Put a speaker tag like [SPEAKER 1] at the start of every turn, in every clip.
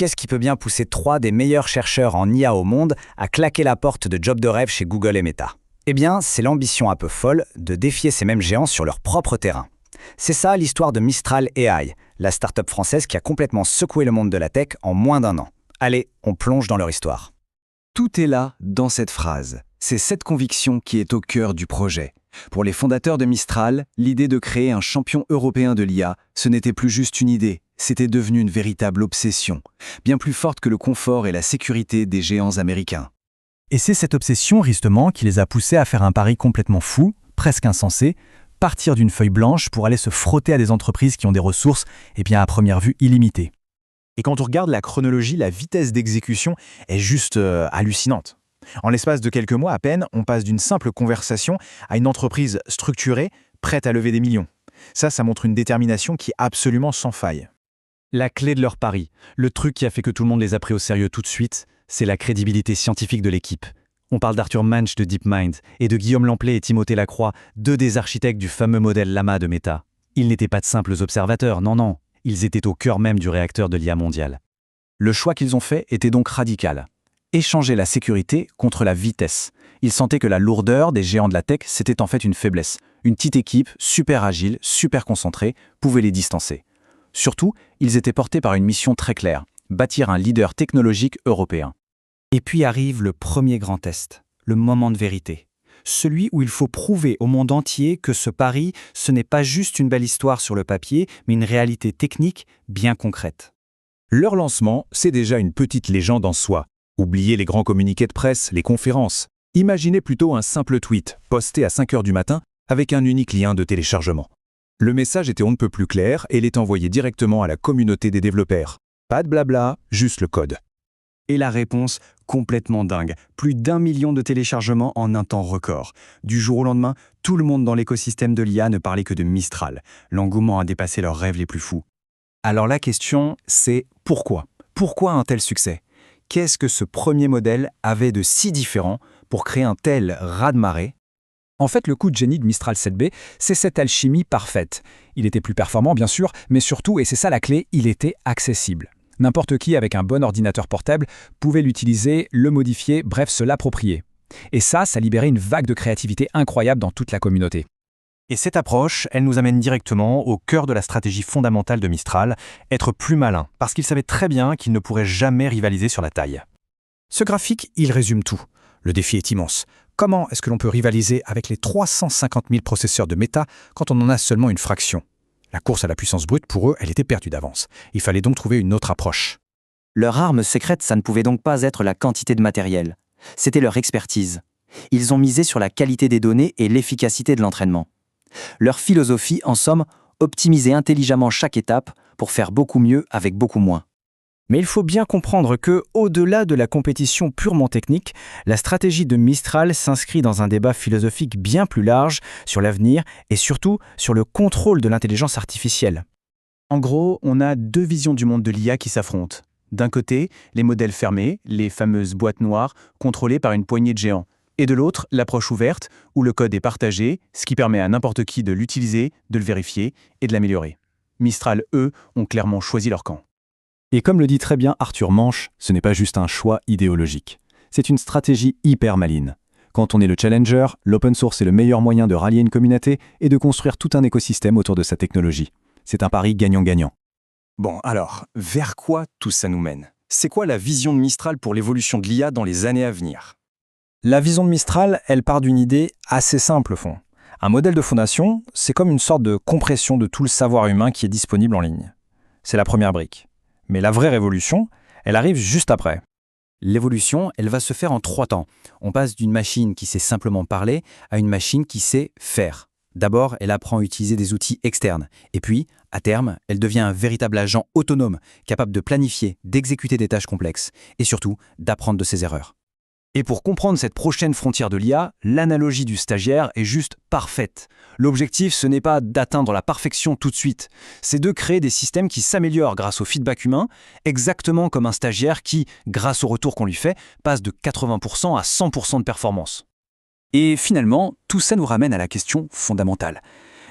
[SPEAKER 1] qu'est-ce qui peut bien pousser 3 des meilleurs chercheurs en IA au monde à claquer la porte de job de rêve chez Google et Meta? Eh bien, c'est l'ambition un peu folle de défier ces mêmes géants sur leur propre terrain. C'est ça l'histoire de Mistral AI, la start-up française qui a complètement secoué le monde de la tech en moins d'1 an. Allez, on plonge dans leur histoire.
[SPEAKER 2] Tout est là dans cette phrase. C'est cette conviction qui est au cœur du projet. Pour les fondateurs de Mistral, l'idée de créer un champion européen de l'IA, ce n'était plus juste une idée, c'était devenu une véritable obsession, bien plus forte que le confort et la sécurité des géants américains.
[SPEAKER 3] Et c'est cette obsession, justement, qui les a poussés à faire un pari complètement fou, presque insensé, partir d'une feuille blanche pour aller se frotter à des entreprises qui ont des ressources, à première vue, illimitées. Et quand on regarde la chronologie, la vitesse d'exécution est juste hallucinante. En l'espace de quelques mois à peine, on passe d'une simple conversation à une entreprise structurée, prête à lever des millions. Ça montre une détermination qui est absolument sans faille. La clé de leur pari, le truc qui a fait que tout le monde les a pris au sérieux tout de suite, c'est la crédibilité scientifique de l'équipe. On parle d'Arthur Manch de DeepMind et de Guillaume Lampley et Timothée Lacroix, 2 des architectes du fameux modèle Llama de Meta. Ils n'étaient pas de simples observateurs, non. Ils étaient au cœur même du réacteur de l'IA mondiale. Le choix qu'ils ont fait était donc radical. Échanger la sécurité contre la vitesse. Ils sentaient que la lourdeur des géants de la tech, c'était en fait une faiblesse. Une petite équipe, super agile, super concentrée, pouvait les distancer. Surtout, ils étaient portés par une mission très claire, bâtir un leader technologique européen. Et puis arrive le premier grand test, le moment de vérité. Celui où il faut prouver au monde entier que ce pari, ce n'est pas juste une belle histoire sur le papier, mais une réalité technique bien concrète.
[SPEAKER 4] Leur lancement, c'est déjà une petite légende en soi. Oubliez les grands communiqués de presse, les conférences. Imaginez plutôt un simple tweet, posté à 5 heures du matin, avec un unique lien de téléchargement. Le message était on ne peut plus clair et il est envoyé directement à la communauté des développeurs. Pas de blabla, juste le code.
[SPEAKER 2] Et la réponse, complètement dingue. Plus d'1 million de téléchargements en un temps record. Du jour au lendemain, tout le monde dans l'écosystème de l'IA ne parlait que de Mistral. L'engouement a dépassé leurs rêves les plus fous. Alors la question, c'est pourquoi? Pourquoi un tel succès? Qu'est-ce que ce premier modèle avait de si différent pour créer un tel raz-de-marée?
[SPEAKER 3] En fait, le coup de génie de Mistral 7B, c'est cette alchimie parfaite. Il était plus performant, bien sûr, mais surtout, et c'est ça la clé, il était accessible. N'importe qui avec un bon ordinateur portable pouvait l'utiliser, le modifier, bref, se l'approprier. Et ça libérait une vague de créativité incroyable dans toute la communauté. Et cette approche, elle nous amène directement au cœur de la stratégie fondamentale de Mistral, être plus malin, parce qu'il savait très bien qu'il ne pourrait jamais rivaliser sur la taille. Ce graphique, il résume tout. Le défi est immense. Comment est-ce que l'on peut rivaliser avec les 350 000 processeurs de Meta quand on en a seulement une fraction? La course à la puissance brute, pour eux, elle était perdue d'avance. Il fallait donc trouver une autre approche.
[SPEAKER 5] Leur arme secrète, ça ne pouvait donc pas être la quantité de matériel. C'était leur expertise. Ils ont misé sur la qualité des données et l'efficacité de l'entraînement. Leur philosophie, en somme, optimiser intelligemment chaque étape pour faire beaucoup mieux avec beaucoup moins. Mais il faut bien comprendre que, au-delà de la compétition purement technique, la stratégie de Mistral s'inscrit dans un débat philosophique bien plus large sur l'avenir et surtout sur le contrôle de l'intelligence artificielle.
[SPEAKER 3] En gros, on a 2 visions du monde de l'IA qui s'affrontent. D'un côté, les modèles fermés, les fameuses boîtes noires, contrôlées par une poignée de géants. Et de l'autre, l'approche ouverte, où le code est partagé, ce qui permet à n'importe qui de l'utiliser, de le vérifier et de l'améliorer. Mistral, eux, ont clairement choisi leur camp. Et comme le dit très bien Arthur Manch, ce n'est pas juste un choix idéologique. C'est une stratégie hyper maligne. Quand on est le challenger, l'open source est le meilleur moyen de rallier une communauté et de construire tout un écosystème autour de sa technologie. C'est un pari gagnant-gagnant.
[SPEAKER 2] Bon, alors, vers quoi tout ça nous mène? C'est quoi la vision de Mistral pour l'évolution de l'IA dans les années à venir?
[SPEAKER 3] La vision de Mistral, elle part d'une idée assez simple au fond. Un modèle de fondation, c'est comme une sorte de compression de tout le savoir humain qui est disponible en ligne. C'est la première brique. Mais la vraie révolution, elle arrive juste après.
[SPEAKER 5] L'évolution, elle va se faire en 3 temps. On passe d'une machine qui sait simplement parler à une machine qui sait faire. D'abord, elle apprend à utiliser des outils externes. Et puis, à terme, elle devient un véritable agent autonome, capable de planifier, d'exécuter des tâches complexes et surtout d'apprendre de ses erreurs.
[SPEAKER 3] Et pour comprendre cette prochaine frontière de l'IA, l'analogie du stagiaire est juste parfaite. L'objectif, ce n'est pas d'atteindre la perfection tout de suite, c'est de créer des systèmes qui s'améliorent grâce au feedback humain, exactement comme un stagiaire qui, grâce au retour qu'on lui fait, passe de 80% à 100% de performance. Et finalement, tout ça nous ramène à la question fondamentale.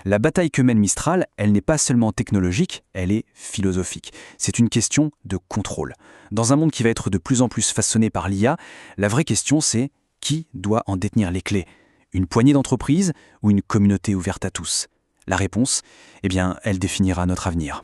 [SPEAKER 3] La bataille que mène Mistral, elle n'est pas seulement technologique, elle est philosophique. C'est une question de contrôle. Dans un monde qui va être de plus en plus façonné par l'IA, la vraie question c'est qui doit en détenir les clés ? Une poignée d'entreprises ou une communauté ouverte à tous ? La réponse, eh bien, elle définira notre avenir.